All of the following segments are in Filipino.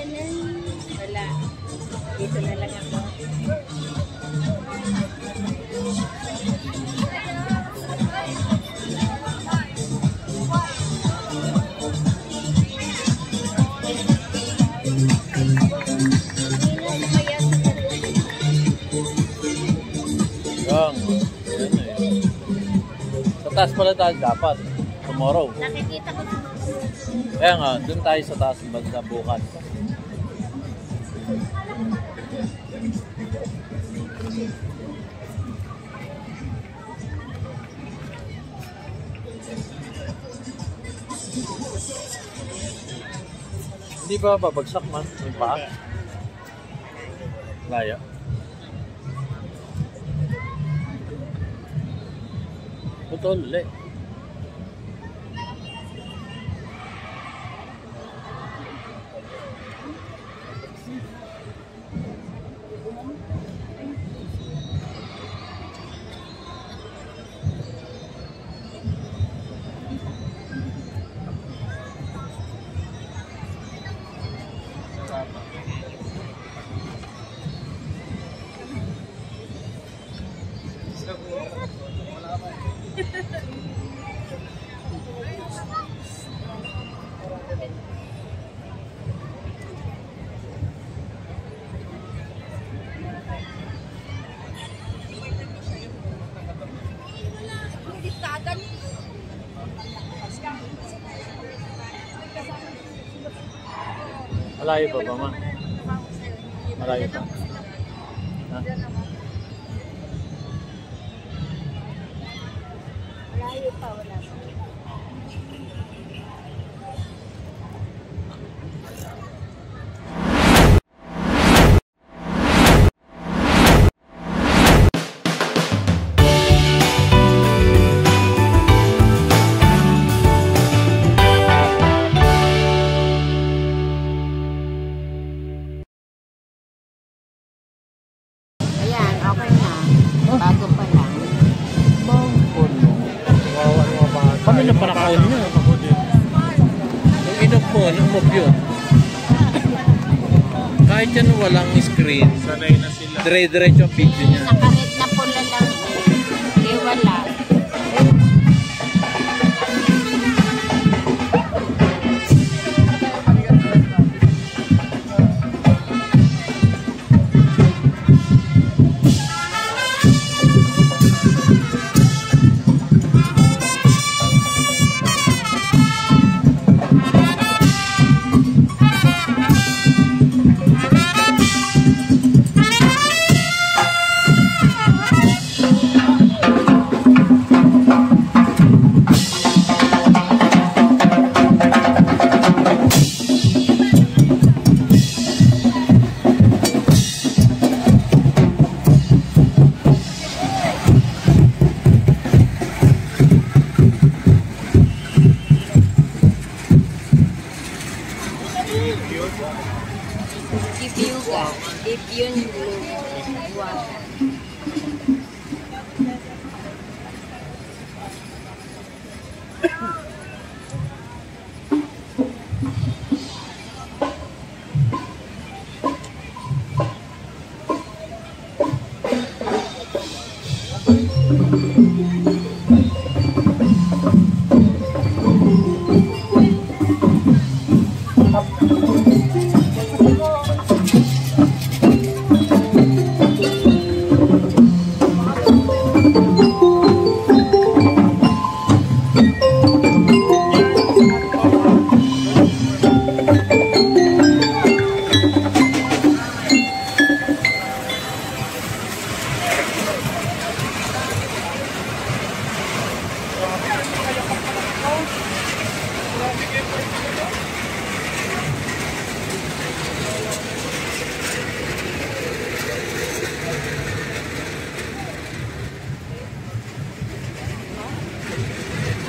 Wala. Dito na lang ako. Sa taas pala tayo dapat. Tomorrow. Nakikita ko. Kaya nga, dun tayo sa taas ng bansa bukas. Hindi ba babagsak man? Yung paa? Laya. Putol ulit. Malayo pa ba, ma? Malayo pa. Ha? Malayo pa, wala pa. Okay na. Bago pa lang. Bangkon mo. Wawa mga bata. Kami na panakaon niya. Yung inog mo, lumog yun. Kahit yan walang screen. Sanay na sila. Dire-diretso ang video niya. Kahit na pula lang. Hindi wala. If yun wow.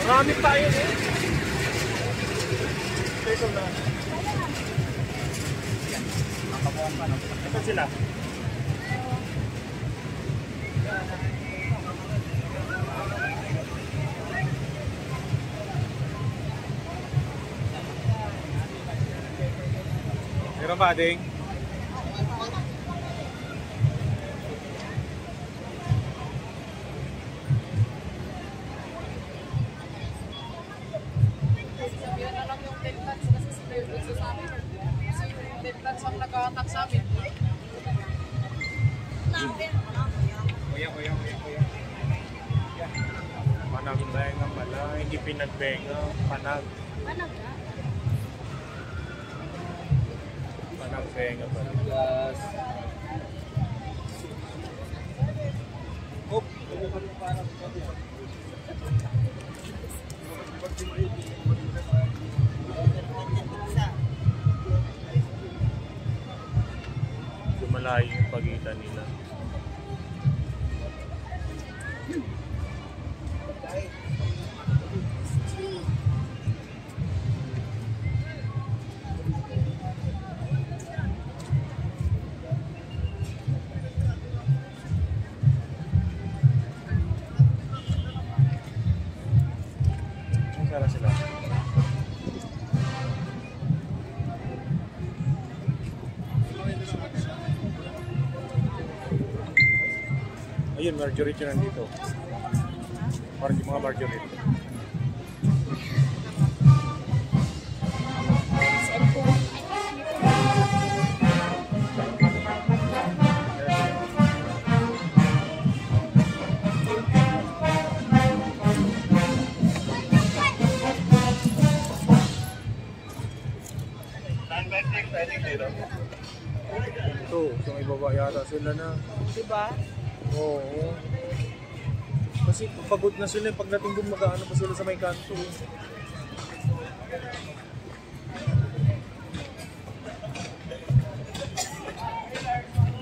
Marami tayo eh. Ito sila. Meron ba, Ding? Sabihan na lang yung 10 tons kasi sila yung nagsasabi. Kasi yung 10 tons ang nag-a-attack sa amin. Kuya. Panag benga pala, hindi pinagbenga. Panag. Panag benga pala. Hop. Lumalayo yung pagitan nila. Sara sila. Ayun, Marjorie siya nandito. Mga Marjorie. Ito, sa may baba yata sila na. Diba? Oo. Kasi pagod na sila, pagdating doon mag-ano pa sila sa may kanto.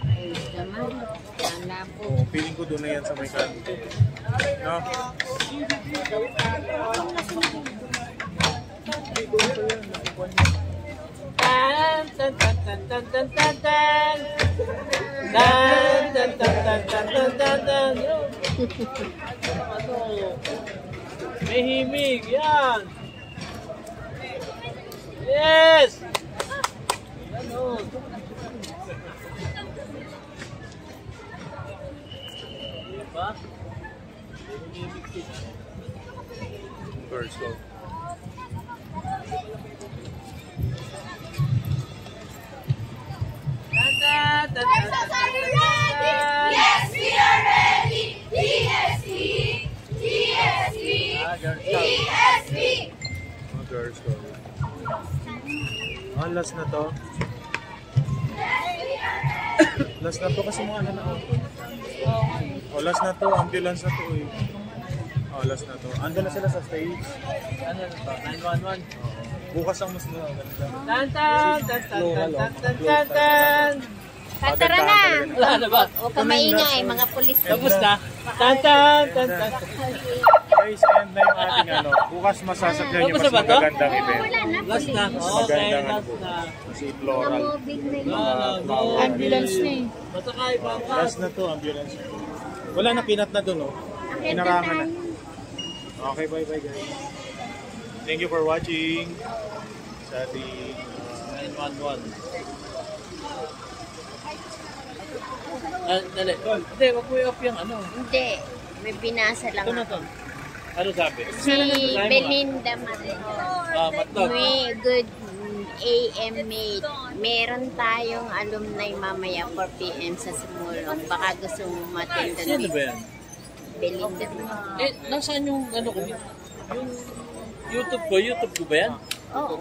Ayos naman. Wala po. Oo, feeling ko doon na yan sa may kanto. No? Tan tan tan tan tan tan tan tan. Tan tan tan tan tan tan tan tan. Ano? May himig yan. Yes. Ano? Diba? First go. Yes, we are ready. TSP, TSP, TSP. Mga girls go. Ah, last na to. Last na to kasi mga ano na ako. Oh, last na to. Ambulance na to eh. Oh, last na to. Ando na sila sa stage. Ano na to? 911. Bukas ang mas maganda. Tan tan tan tan tan tan tan tan. Tara na! Wala na ba? Huwag ka maingay, mga pulis. Tapos na. Tan tan tan tan. Guys, end na yung ating ano. Bukas masasagyan yung mas magagandang event. Wala na, Last na. pulis. Okay, Magandang ano last po. na. Si Floral. Namobig na yun. Ambulance na eh. Masakay pa ang Last na to, ambulance. Wala na, pinat na dun, oh. Akit na Inarangan na. tayo. Okay, bye-bye guys. Thank you for watching sa ating 911. Dali. Hindi, wag mo i-off yung ano. Hindi. May binasa lang Ito na ako. to. Ano sabi? Si Belinda Mateo. Matlog. May good AM mate. Meron tayong alumni mamaya 4 PM sa Sumulong. Baka gusto mo matenda Sino ba yan? Belinda. Nasaan yung ano ko? Yung YouTube ko? YouTube ko ba yan? Oo.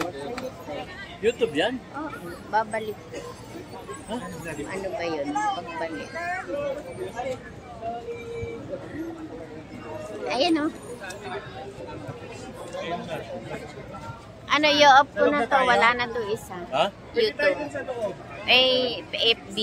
YouTube yan? Oo. Babalik ko. Ha? Ano ba yun? Pagbalik. Ayan o. Ano, i-off ko na to. Wala na to isa. Ha? YouTube. Eh, FB.